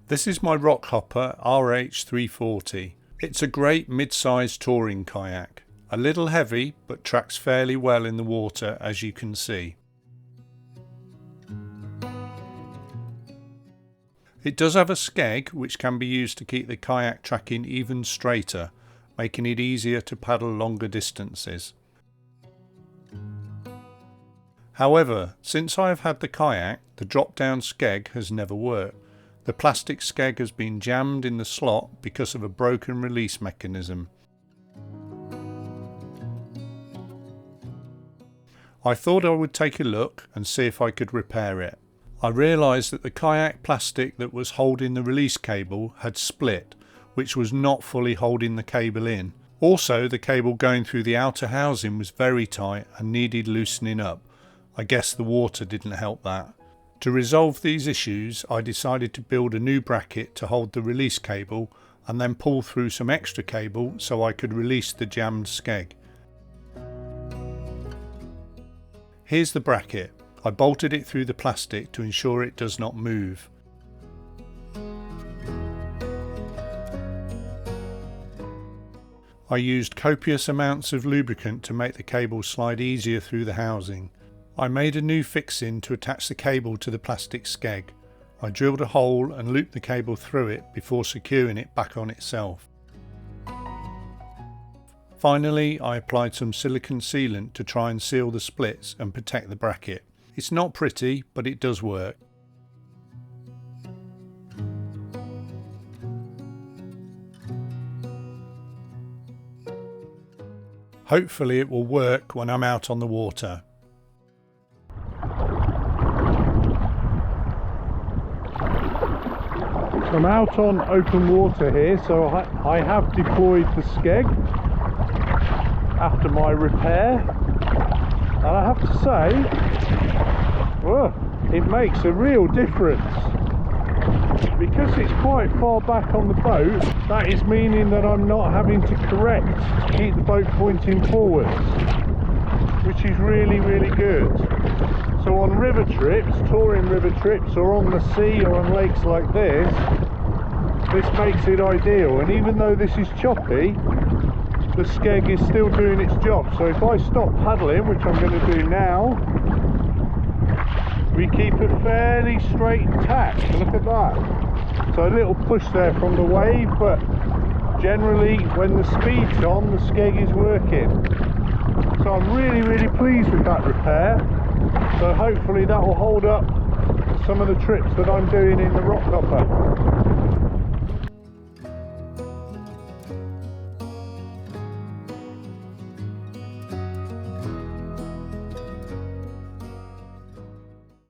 This is my Rockhopper RH340. It's a great mid-sized touring kayak. A little heavy, but tracks fairly well in the water, as you can see. It does have a skeg which can be used to keep the kayak tracking even straighter, making it easier to paddle longer distances. However, since I have had the kayak, the drop-down skeg has never worked. The plastic skeg has been jammed in the slot because of a broken release mechanism. I thought I would take a look and see if I could repair it. I realised that the kayak plastic that was holding the release cable had split, which was not fully holding the cable in. Also, the cable going through the outer housing was very tight and needed loosening up. I guess the water didn't help that. To resolve these issues, I decided to build a new bracket to hold the release cable and then pull through some extra cable so I could release the jammed skeg. Here's the bracket. I bolted it through the plastic to ensure it does not move. I used copious amounts of lubricant to make the cable slide easier through the housing. I made a new fixing to attach the cable to the plastic skeg. I drilled a hole and looped the cable through it before securing it back on itself. Finally, I applied some silicone sealant to try and seal the splits and protect the bracket. It's not pretty, but it does work. Hopefully it will work when I'm out on the water. I'm out on open water here, so I have deployed the skeg after my repair, and I have to say, it makes a real difference. Because it's quite far back on the boat, that is meaning that I'm not having to correct to keep the boat pointing forwards, which is really good. So on river trips, touring river trips, or on the sea or on lakes like this makes it ideal. And even though this is choppy, the skeg is still doing its job. So if I stop paddling, which I'm going to do now, we keep a fairly straight tack. Look at that. So a little push there from the wave, but generally when the speed's on, the skeg is working. So I'm really pleased with that repair. So hopefully that will hold up some of the trips that I'm doing in the Rockhopper.